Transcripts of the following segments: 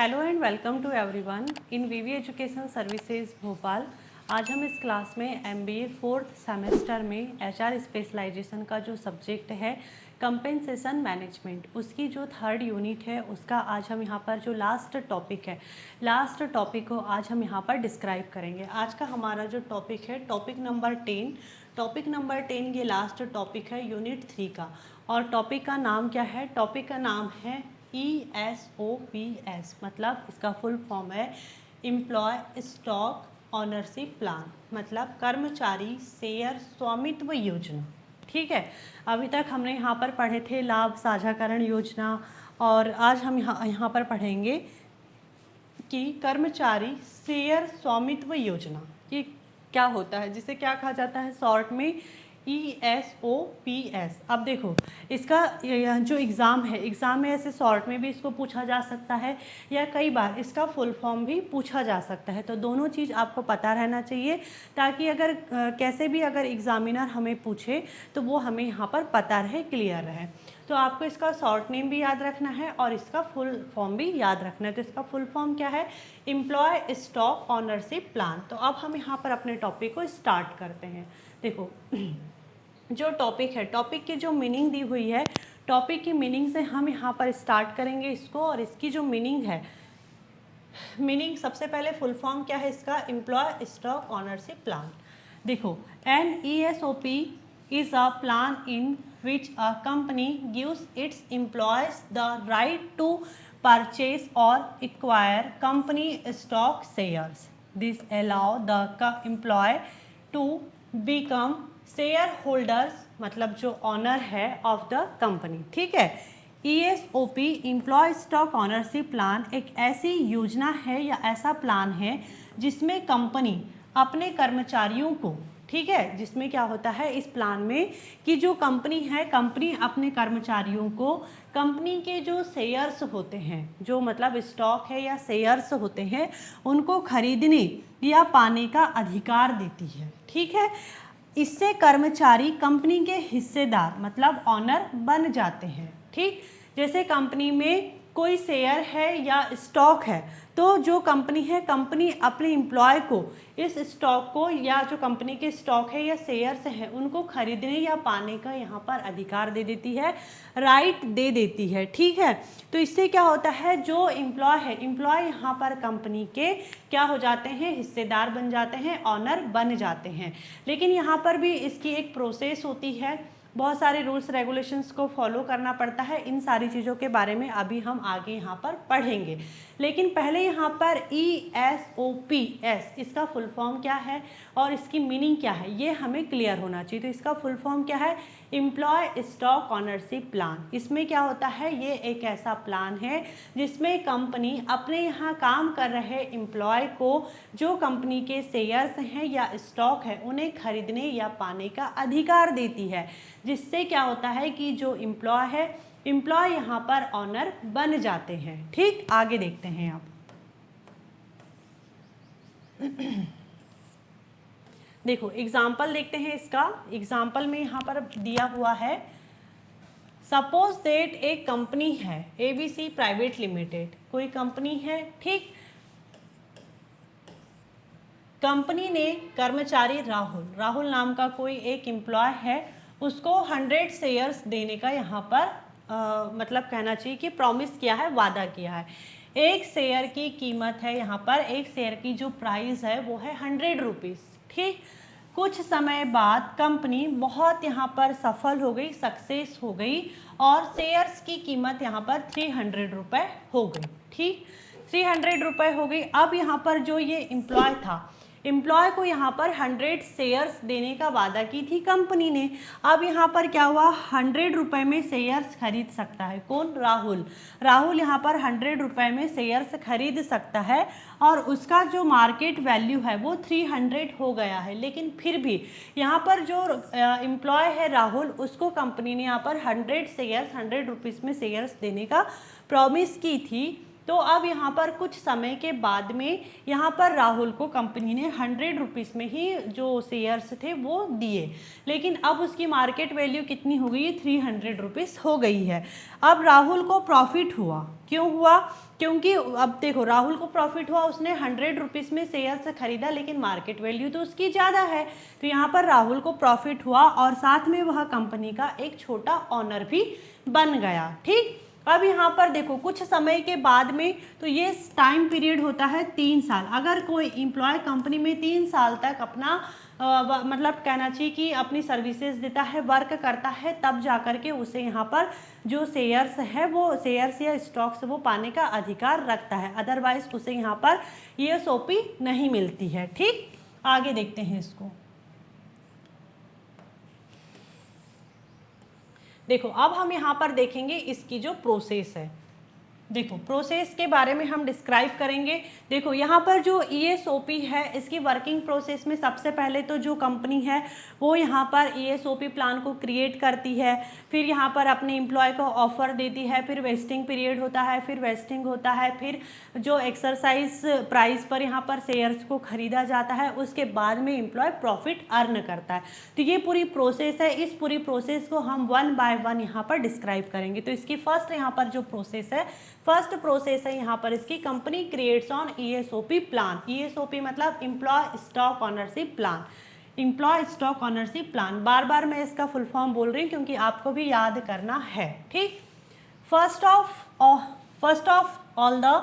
Hello and welcome to everyone in VV education services Bhopal. आज हम इस क्लास में एमबीए फोर्थ सेमेस्टर में एचआर स्पेशलाइजेशन का जो सब्जेक्ट है कंपेंसेशन मैनेजमेंट, उसकी जो थर्ड यूनिट है उसका आज हम यहाँ पर जो लास्ट टॉपिक को आज हम यहाँ पर डिस्क्राइब करेंगे। आज का हमारा जो टॉपिक है टॉपिक नंबर 10 ये लास्ट टॉपिक है यूनिट 3 का। और टॉपिक का नाम क्या है? टॉपिक का नाम है ESOPS, मतलब इसका फुल फॉर्म है एम्प्लॉय स्टॉक ओनरशिप प्लान, मतलब कर्मचारी शेयर स्वामित्व योजना। ठीक है, अभी तक हमने यहाँ पर पढ़े थे लाभ साझाकरण योजना, और आज हम यहाँ पर पढ़ेंगे कि कर्मचारी शेयर स्वामित्व योजना ये क्या होता है, जिसे क्या कहा जाता है शॉर्ट में ESOPS। अब देखो इसका जो एग्ज़ाम है, एग्ज़ाम में ऐसे शॉर्ट में भी इसको पूछा जा सकता है या कई बार इसका फुल फॉर्म भी पूछा जा सकता है। तो दोनों चीज़ आपको पता रहना चाहिए, ताकि अगर कैसे भी अगर एग्ज़ामिनर हमें पूछे तो वो हमें यहाँ पर पता रहे, क्लियर रहे। तो आपको इसका शॉर्ट नेम भी याद रखना है और इसका फुल फॉर्म भी याद रखना है। तो इसका फुल फॉर्म क्या है? Employee stock ownership plan. तो अब हम यहाँ पर अपने टॉपिक को स्टार्ट करते हैं। देखो जो टॉपिक है, टॉपिक की जो मीनिंग दी हुई है, टॉपिक की मीनिंग से हम यहाँ पर स्टार्ट करेंगे इसको। और इसकी जो मीनिंग है, मीनिंग सबसे पहले फुल फॉर्म क्या है इसका? Employee stock ownership plan. देखो an ESOP is a plan in which a company gives its employees the right to purchase or acquire company stock shares. This allow the employee to become shareholders, मतलब जो honour है of the company. ठीक है, ESOP employee stock ownership plan एक ऐसी योजना है या ऐसा प्लान है जिसमें कंपनी अपने कर्मचारियों को, ठीक है, जिसमें क्या होता है इस प्लान में कि जो कंपनी है, कंपनी अपने कर्मचारियों को कंपनी के जो शेयर्स होते हैं, जो मतलब स्टॉक है या शेयर्स होते हैं, उनको खरीदने या पाने का अधिकार देती है। ठीक है, इससे कर्मचारी कंपनी के हिस्सेदार मतलब ऑनर बन जाते हैं। ठीक, जैसे कंपनी में कोई शेयर है या स्टॉक है, तो जो कंपनी है, कंपनी अपने एम्प्लॉय को इस स्टॉक को, या जो कंपनी के स्टॉक है या शेयर्स हैं, उनको खरीदने या पाने का यहाँ पर अधिकार दे देती है, राइट दे देती है। ठीक है, तो इससे क्या होता है, जो एम्प्लॉय है, एम्प्लॉय यहाँ पर कंपनी के क्या हो जाते हैं? हिस्सेदार बन जाते हैं, ऑनर बन जाते हैं। लेकिन यहाँ पर भी इसकी एक प्रोसेस होती है, बहुत सारे रूल्स रेगुलेशंस को फॉलो करना पड़ता है। इन सारी चीज़ों के बारे में अभी हम आगे यहाँ पर पढ़ेंगे। लेकिन पहले यहाँ पर ESOPS इसका फुल फॉर्म क्या है और इसकी मीनिंग क्या है, ये हमें क्लियर होना चाहिए। तो इसका फुल फॉर्म क्या है? Employee stock ownership plan. इसमें क्या होता है, ये एक ऐसा प्लान है जिसमें कंपनी अपने यहाँ काम कर रहे एम्प्लॉय को जो कंपनी के शेयर्स हैं या स्टॉक है, उन्हें खरीदने या पाने का अधिकार देती है, जिससे क्या होता है कि जो एम्प्लॉय है, एम्प्लॉय यहाँ पर ऑनर बन जाते हैं। ठीक, आगे देखते हैं आप। देखो एग्जाम्पल देखते हैं इसका। एग्जाम्पल में यहाँ पर दिया हुआ है, सपोज दैट एक कंपनी है ABC प्राइवेट लिमिटेड, कोई कंपनी है। ठीक, कंपनी ने कर्मचारी राहुल नाम का कोई एक एम्प्लॉय है, उसको 100 शेयर्स देने का यहाँ पर मतलब कहना चाहिए कि प्रॉमिस किया है, वादा किया है। एक शेयर की कीमत है, यहाँ पर एक शेयर की जो प्राइस है वो है 100 रुपीज़। ठीक, कुछ समय बाद कंपनी बहुत यहाँ पर सफल हो गई, सक्सेस हो गई, और शेयर्स की कीमत यहाँ पर 300 रुपये हो गई। ठीक, 300 रुपये हो गई। अब यहाँ पर जो ये एम्प्लॉय था, एम्प्लॉय को यहाँ पर 100 शेयर्स देने का वादा की थी कंपनी ने। अब यहाँ पर क्या हुआ, 100 रुपये में शेयर्स खरीद सकता है कौन? राहुल यहाँ पर 100 रुपये में शेयर्स खरीद सकता है, और उसका जो मार्केट वैल्यू है वो 300 हो गया है। लेकिन फिर भी यहाँ पर जो एम्प्लॉय है राहुल, उसको कंपनी ने यहाँ पर 100 रुपीज़ में शेयर्स देने का प्रॉमिस की थी। तो अब यहाँ पर कुछ समय के बाद में यहाँ पर राहुल को कंपनी ने 100 रुपीज़ में ही जो शेयर्स थे वो दिए, लेकिन अब उसकी मार्केट वैल्यू कितनी हो गई है, 300 रुपीज़ हो गई है। अब राहुल को प्रॉफिट हुआ, क्यों हुआ, क्योंकि अब देखो राहुल को प्रॉफिट हुआ, उसने 100 रुपीज़ में शेयर्स खरीदा, लेकिन मार्केट वैल्यू तो उसकी ज़्यादा है, तो यहाँ पर राहुल को प्रॉफिट हुआ और साथ में वह कंपनी का एक छोटा ऑनर भी बन गया। ठीक, अब यहाँ पर देखो कुछ समय के बाद में, तो ये टाइम पीरियड होता है 3 साल। अगर कोई एम्प्लॉय कंपनी में 3 साल तक अपना मतलब कहना चाहिए कि अपनी सर्विसेज देता है, वर्क करता है, तब जा कर के उसे यहाँ पर जो शेयर्स है वो शेयर्स या स्टॉक्स वो पाने का अधिकार रखता है, अदरवाइज उसे यहाँ पर ESOP नहीं मिलती है। ठीक, आगे देखते हैं इसको। देखो अब हम यहाँ पर देखेंगे इसकी जो प्रोसेस है। देखो प्रोसेस के बारे में हम डिस्क्राइब करेंगे। देखो यहाँ पर जो ESOP है, इसकी वर्किंग प्रोसेस में सबसे पहले तो जो कंपनी है वो यहाँ पर ESOP प्लान को क्रिएट करती है, फिर यहाँ पर अपने एम्प्लॉय को ऑफर देती है, फिर वेस्टिंग पीरियड होता है, फिर वेस्टिंग होता है, फिर जो एक्सरसाइज प्राइस पर यहाँ पर शेयर्स को खरीदा जाता है, उसके बाद में एम्प्लॉय प्रॉफिट अर्न करता है। तो ये पूरी प्रोसेस है, इस पूरी प्रोसेस को हम 1 बाय 1 यहाँ पर डिस्क्राइब करेंगे। तो इसकी फर्स्ट यहाँ पर जो प्रोसेस है, फर्स्ट प्रोसेस है यहाँ पर इसकी, company creates on ESOP plan. ESOP मतलब employee stock ownership plan, employee stock ownership plan. बार बार मैं इसका फुल फॉर्म बोल रही हूँ क्योंकि आपको भी याद करना है। ठीक, first of all the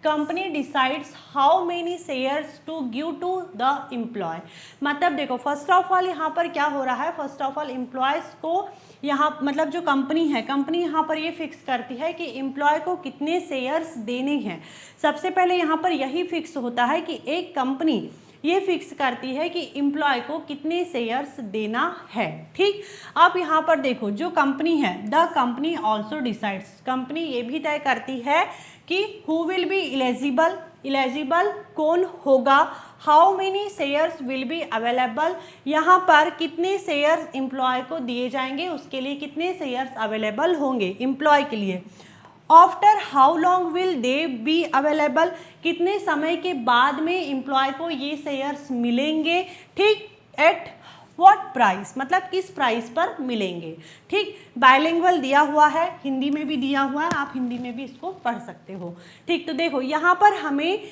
company decides how many shares to give to the employee. मतलब देखो फर्स्ट ऑफ ऑल यहाँ पर क्या हो रहा है, फर्स्ट ऑफ ऑल एम्प्लॉयज़ को यहाँ मतलब जो कंपनी है, कंपनी यहाँ पर ये फिक्स करती है कि एम्प्लॉय को कितने शेयर्स देने हैं। सबसे पहले यहाँ पर यही फिक्स होता है कि एक कंपनी ये फिक्स करती है कि एम्प्लॉय को कितने शेयर्स देना है। ठीक, अब यहाँ पर देखो जो कंपनी है, the company also decides, company ये भी तय करती है कि who will be eligible, eligible कौन होगा, how many shares will be available, यहाँ पर कितने शेयर्स एम्प्लॉय को दिए जाएंगे, उसके लिए कितने शेयर्स अवेलेबल होंगे एम्प्लॉय के लिए, after how long will they be available, कितने समय के बाद में एम्प्लॉय को ये शेयर्स मिलेंगे। ठीक, एट व्हाट प्राइस, मतलब किस प्राइस पर मिलेंगे। ठीक, बायलिंगुअल दिया हुआ है, हिंदी में भी दिया हुआ है, आप हिंदी में भी इसको पढ़ सकते हो। ठीक, तो देखो यहाँ पर हमें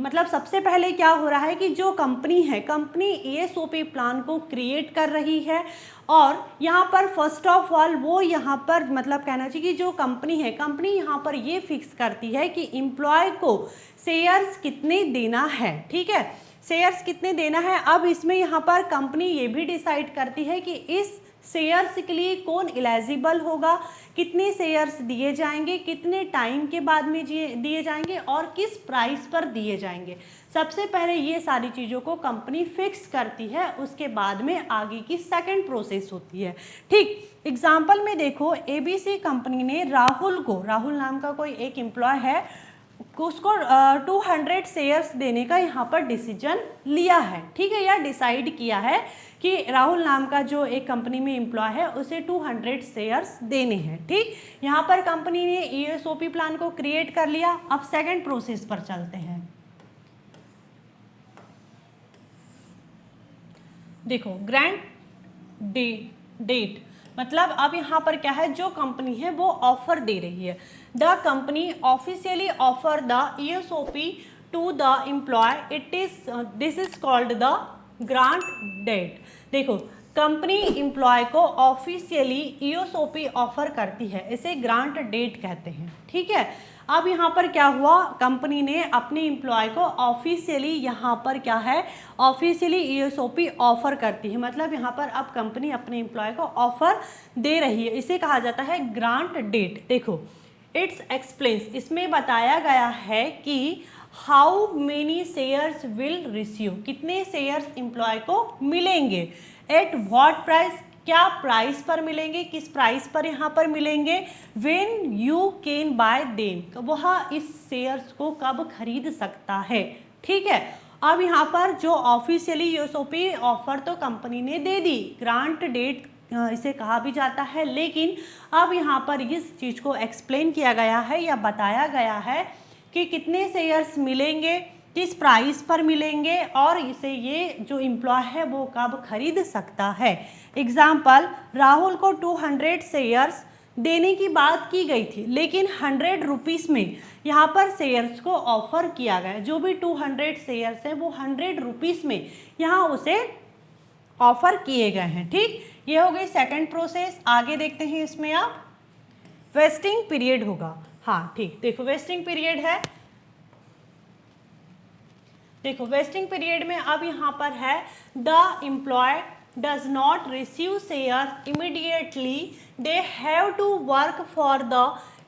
मतलब सबसे पहले क्या हो रहा है कि जो कंपनी है, कंपनी ESOP प्लान को क्रिएट कर रही है और यहाँ पर फर्स्ट ऑफ ऑल वो यहाँ पर मतलब कहना चाहिए कि जो कंपनी है, कंपनी यहाँ पर ये फिक्स करती है कि एम्प्लॉय को शेयर्स कितने देना है। ठीक है, शेयर्स कितने देना है। अब इसमें यहाँ पर कंपनी ये भी डिसाइड करती है कि इस शेयर्स के लिए कौन एलिजिबल होगा, कितने शेयर्स दिए जाएंगे, कितने टाइम के बाद में दिए जाएंगे और किस प्राइस पर दिए जाएंगे। सबसे पहले ये सारी चीज़ों को कंपनी फिक्स करती है, उसके बाद में आगे की सेकंड प्रोसेस होती है। ठीक, एग्जाम्पल में देखो ABC कंपनी ने राहुल को, राहुल नाम का कोई एक एम्प्लॉय है, उसको 200 शेयर्स देने का यहाँ पर डिसीजन लिया है। ठीक है, या डिसाइड किया है कि राहुल नाम का जो एक कंपनी में एम्प्लॉय है उसे 200 शेयर्स देने हैं। ठीक, यहाँ पर कंपनी ने ESOP प्लान को क्रिएट कर लिया। अब सेकंड प्रोसेस पर चलते हैं। देखो ग्रांट डेट, मतलब अब यहाँ पर क्या है, जो कंपनी है वो ऑफर दे रही है। The company officially offer the ESOP to the employee, this is called the grant date. देखो कंपनी एम्प्लॉय को ऑफिशियली ESOP ऑफर करती है, इसे ग्रांट डेट कहते हैं। ठीक है, अब यहाँ पर क्या हुआ, कंपनी ने अपने एम्प्लॉय को ऑफिशियली यहाँ पर क्या है, ऑफिशियली ESOP ऑफर करती है। मतलब यहाँ पर अब कंपनी अपने एम्प्लॉय को ऑफर दे रही है, इसे कहा जाता है ग्रांट डेट। देखो इट्स एक्सप्लेन्स, इसमें बताया गया है कि how many shares will receive, कितने शेयर्स एम्प्लॉय को मिलेंगे, एट व्हाट प्राइस, क्या प्राइस पर मिलेंगे, किस प्राइस पर यहाँ पर मिलेंगे, when you can buy them, तो वह इस शेयर्स को कब खरीद सकता है। ठीक है, अब यहाँ पर जो ऑफिशियली ESOP ऑफर तो कंपनी ने दे दी, ग्रांट डेट इसे कहा भी जाता है, लेकिन अब यहाँ पर इस चीज़ को एक्सप्लेन किया गया है या बताया गया है कि कितने शेयर्स मिलेंगे, किस प्राइस पर मिलेंगे और इसे ये जो एम्प्लॉय है वो कब खरीद सकता है। एग्जाम्पल, राहुल को 200 शेयर्स देने की बात की गई थी, लेकिन 100 रुपीज़ में यहाँ पर शेयर्स को ऑफर किया गया। जो भी 200 शेयर्स हैं वो 100 रुपीज़ में यहाँ उसे ऑफर किए गए हैं। ठीक, ये हो गई सेकंड प्रोसेस। आगे देखते हैं, इसमें आप वेस्टिंग पीरियड होगा। हाँ ठीक, देखो वेस्टिंग पीरियड है। देखो वेस्टिंग पीरियड में अब यहाँ पर है the employee does not receive shares immediately, they have to work for the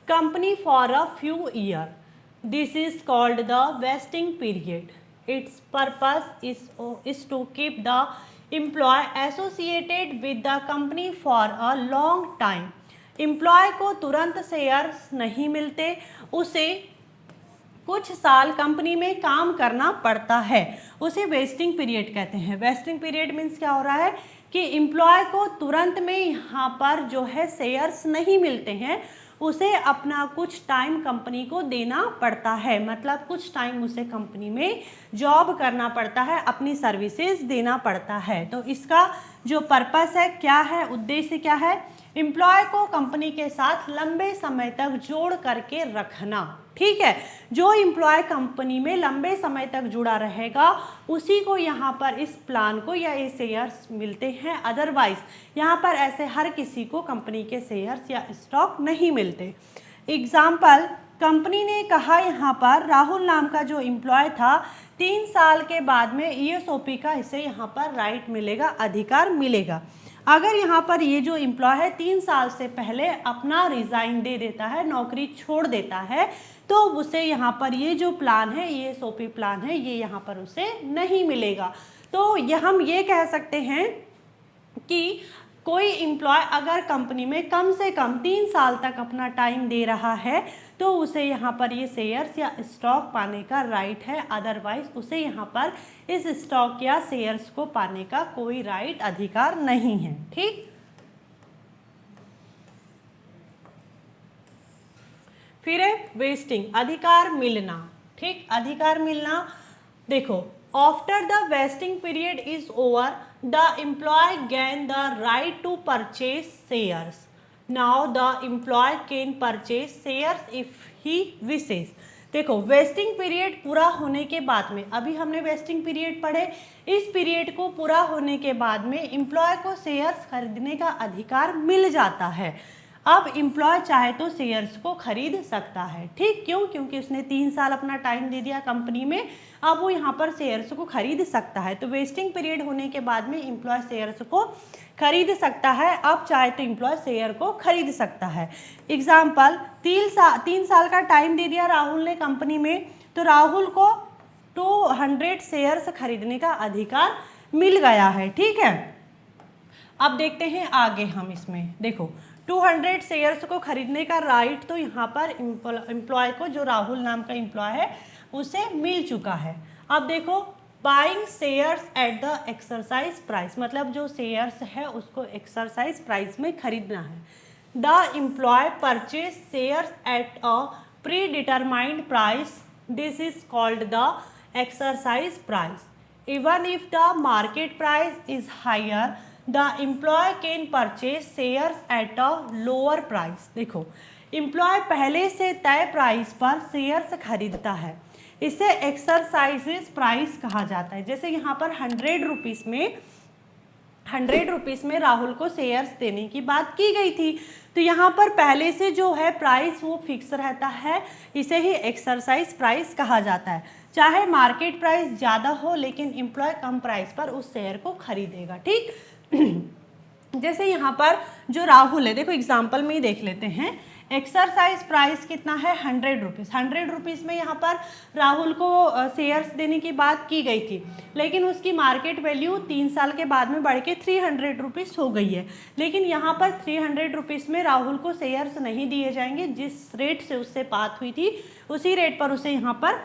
company for a few years. This is called the vesting period. Its purpose is to keep the employee associated with the company for a long time. Employee को तुरंत shares नहीं मिलते, उसे कुछ साल company में काम करना पड़ता है, उसे वेस्टिंग पीरियड कहते हैं। वेस्टिंग पीरियड मीन्स क्या हो रहा है कि एम्प्लॉय को तुरंत में यहाँ पर जो है शेयर्स नहीं मिलते हैं, उसे अपना कुछ टाइम कंपनी को देना पड़ता है। मतलब कुछ टाइम उसे कंपनी में जॉब करना पड़ता है, अपनी सर्विसेज देना पड़ता है। तो इसका जो पर्पस है, क्या है, उद्देश्य क्या है, एम्प्लॉय को कंपनी के साथ लंबे समय तक जोड़ करके रखना। ठीक है, जो एम्प्लॉय कंपनी में लंबे समय तक जुड़ा रहेगा उसी को यहाँ पर इस प्लान को या ये शेयर्स मिलते हैं। अदरवाइज यहाँ पर ऐसे हर किसी को कंपनी के शेयर्स या स्टॉक नहीं मिलते। एग्जाम्पल, कंपनी ने कहा यहाँ पर राहुल नाम का जो एम्प्लॉय था 3 साल के बाद में ESOP का इसे यहाँ पर राइट मिलेगा, अधिकार मिलेगा। अगर यहाँ पर ये जो एम्प्लॉय है 3 साल से पहले अपना रिज़ाइन दे देता है, नौकरी छोड़ देता है, तो उसे यहाँ पर ये जो प्लान है, ESOP प्लान है, ये यहाँ पर उसे नहीं मिलेगा। तो हम ये कह सकते हैं कि कोई एम्प्लॉय अगर कंपनी में कम से कम 3 साल तक अपना टाइम दे रहा है तो उसे यहाँ पर ये शेयर्स या स्टॉक पाने का राइट है। अदरवाइज उसे यहाँ पर इस स्टॉक या शेयर्स को पाने का कोई राइट, अधिकार नहीं है। ठीक, फिर है वेस्टिंग, अधिकार मिलना। ठीक, अधिकार मिलना, देखो after the vesting period is over the employee gain the right to purchase shares. Now the employee can purchase shares if he wishes. देखो वेस्टिंग पीरियड पूरा होने के बाद में, अभी हमने वेस्टिंग पीरियड पढ़े, इस पीरियड को पूरा होने के बाद में एम्प्लॉय को शेयर्स खरीदने का अधिकार मिल जाता है। अब एम्प्लॉय चाहे तो शेयर्स को खरीद सकता है। ठीक, क्यों? क्योंकि उसने 3 साल अपना टाइम दे दिया कंपनी में, अब वो यहाँ पर शेयर्स को खरीद सकता है। तो वेस्टिंग पीरियड होने के बाद में एम्प्लॉय शेयर्स को खरीद सकता है। अब चाहे तो एम्प्लॉय शेयर को खरीद सकता है। एग्जाम्पल, 3 साल का टाइम दे दिया राहुल ने कंपनी में, तो राहुल को 200 शेयर्स खरीदने का अधिकार मिल गया है। ठीक है, अब देखते हैं आगे हम इसमें। देखो 200 शेयर्स को खरीदने का राइट तो यहाँ पर एम्प्लॉय को, जो राहुल नाम का एम्प्लॉय है, उसे मिल चुका है। अब देखो buying shares at the exercise price, मतलब जो शेयर्स है उसको एक्सरसाइज प्राइस में खरीदना है। The employee purchase shares at a predetermined price, this is called the exercise price. Even if the market price is higher the employee can purchase shares at a lower price. देखो employee पहले से तय price पर shares खरीदता है, इसे exercises price कहा जाता है। जैसे यहाँ पर 100 रुपीज़ में राहुल को शेयर्स देने की बात की गई थी, तो यहाँ पर पहले से जो है प्राइस वो फिक्स रहता है, इसे ही एक्सरसाइज प्राइस कहा जाता है। चाहे मार्केट प्राइस ज़्यादा हो लेकिन एम्प्लॉय कम प्राइस पर उस शेयर को खरीदेगा। ठीक, जैसे यहाँ पर जो राहुल है, देखो एग्जाम्पल में ही देख लेते हैं। एक्सरसाइज प्राइस कितना है? 100 रुपीज़। 100 रुपीज़ में यहाँ पर राहुल को शेयर्स देने की बात की गई थी, लेकिन उसकी मार्केट वैल्यू 3 साल के बाद में बढ़ के 300 रुपीज़ हो गई है। लेकिन यहाँ पर 300 रुपीज़ में राहुल को शेयर्स नहीं दिए जाएंगे, जिस रेट से उससे बात हुई थी उसी रेट पर उसे यहाँ पर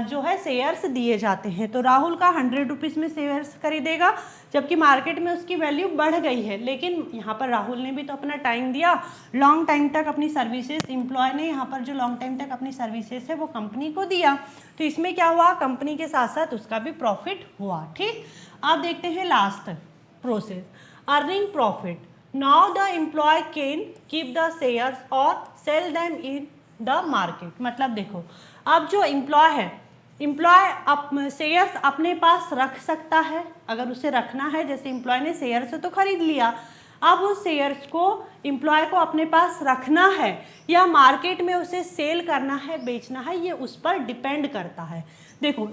जो है शेयर्स दिए जाते हैं। तो राहुल का 100 रुपीज़ में शेयर्स खरीदेगा, जबकि मार्केट में उसकी वैल्यू बढ़ गई है, लेकिन यहाँ पर राहुल ने भी तो अपना टाइम दिया, लॉन्ग टाइम तक अपनी सर्विसेज, एम्प्लॉय ने यहाँ पर जो लॉन्ग टाइम तक अपनी सर्विसेज है वो कंपनी को दिया। तो इसमें क्या हुआ, कंपनी के साथ साथ उसका भी प्रॉफिट हुआ। ठीक, अब देखते हैं last process, earning profit. Now the employee can keep the shares और sell them in the market. मतलब देखो, अब जो एम्प्लॉय है, एम्प्लॉय शेयर्स अपने पास रख सकता है, अगर उसे रखना है, जैसे एम्प्लॉय ने शेयर से तो खरीद लिया, अब उस शेयर्स को एम्प्लॉय को अपने पास रखना है या मार्केट में उसे सेल करना है, बेचना है, ये उस पर डिपेंड करता है। देखो,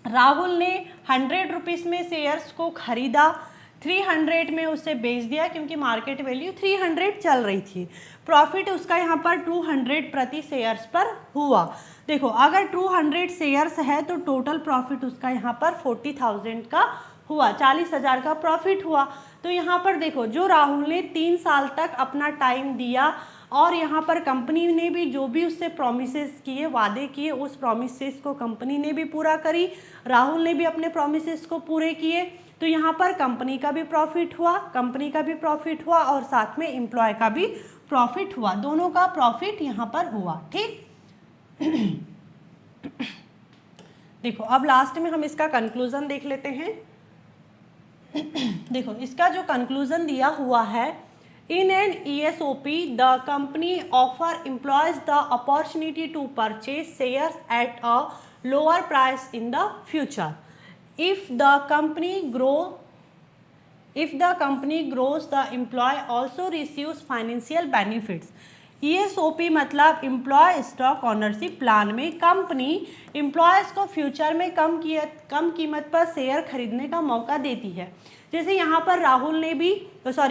राहुल ने 100 रुपीज़ में शेयर्स को खरीदा, 300 में उसे बेच दिया क्योंकि मार्केट वैल्यू 300 चल रही थी। प्रॉफिट उसका यहाँ पर 200 प्रति शेयर्स पर हुआ। देखो, अगर 200 शेयर्स है तो टोटल प्रॉफिट उसका यहाँ पर 40,000 का हुआ, 40,000 का प्रॉफिट हुआ। तो यहाँ पर देखो, जो राहुल ने 3 साल तक अपना टाइम दिया और यहाँ पर कंपनी ने भी जो भी उससे प्रॉमिसेस किए, वादे किए, उस प्रॉमिसेस को कंपनी ने भी पूरा करी, राहुल ने भी अपने प्रॉमिसेस को पूरे किए। तो यहाँ पर कंपनी का भी प्रॉफिट हुआ, कंपनी का भी प्रॉफिट हुआ और साथ में एम्प्लॉय का भी प्रॉफिट हुआ, दोनों का प्रॉफिट यहाँ पर हुआ। ठीक देखो, अब लास्ट में हम इसका कंक्लूजन देख लेते हैं। देखो, इसका जो कंक्लूजन दिया हुआ है, in an ESOP the company offer employees the opportunity to purchase shares at a lower price in the future. If the company grows, the employee also receives financial benefits. ESOP मतलब employee stock ownership plan में company employees को future में कम कीमत पर share खरीदने का मौका देती है। जैसे यहाँ पर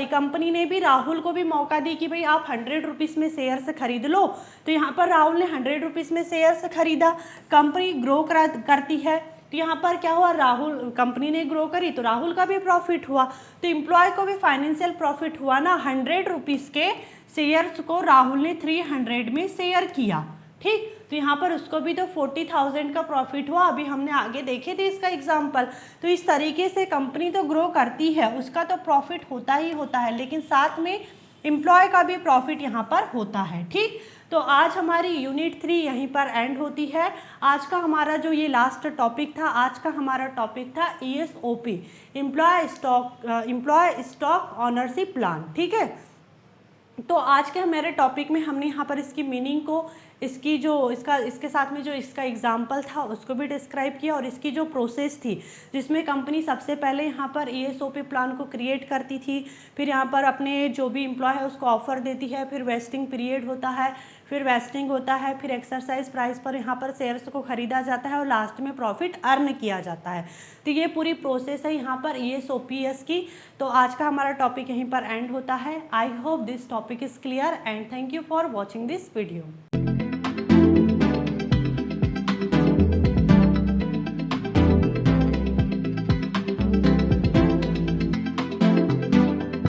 कंपनी ने भी राहुल को भी मौका दी कि भाई आप 100 रुपीज़ में शेयर्स खरीद लो। तो यहाँ पर राहुल ने 100 रुपीज़ में शेयर्स खरीदा, कंपनी ग्रो करती है, तो यहाँ पर क्या हुआ, कंपनी ने ग्रो करी तो राहुल का भी प्रॉफिट हुआ, तो एम्प्लॉय को भी फाइनेंशियल प्रॉफिट हुआ ना। 100 रुपीज़ के शेयर्स को राहुल ने 300 में शेयर किया। ठीक, तो यहाँ पर उसको भी तो 40,000 का प्रॉफिट हुआ। अभी हमने आगे देखे थे इसका एग्जाम्पल। तो इस तरीके से कंपनी तो ग्रो करती है, उसका तो प्रॉफिट होता ही होता है, लेकिन साथ में एम्प्लॉय का भी प्रॉफिट यहाँ पर होता है। ठीक, तो आज हमारी यूनिट 3 यहीं पर एंड होती है। आज का हमारा जो ये लास्ट टॉपिक था, आज का हमारा टॉपिक था ESOP, employee stock ownership plan. ठीक है, तो आज के हमारे टॉपिक में हमने यहाँ पर इसकी मीनिंग को, इसके साथ में जो इसका एग्जाम्पल था उसको भी डिस्क्राइब किया, और इसकी जो प्रोसेस थी जिसमें कंपनी सबसे पहले यहाँ पर ESOP प्लान को क्रिएट करती थी, फिर यहाँ पर अपने जो भी एम्प्लॉय है उसको ऑफर देती है, फिर वेस्टिंग पीरियड होता है, फिर वेस्टिंग होता है, फिर एक्सरसाइज प्राइस पर यहाँ पर शेयर्स को ख़रीदा जाता है और लास्ट में प्रॉफिट अर्न किया जाता है। तो ये पूरी प्रोसेस है यहाँ पर ESOPs की। तो आज का हमारा टॉपिक यहीं पर एंड होता है। I hope this topic is clear and thank you for watching this video.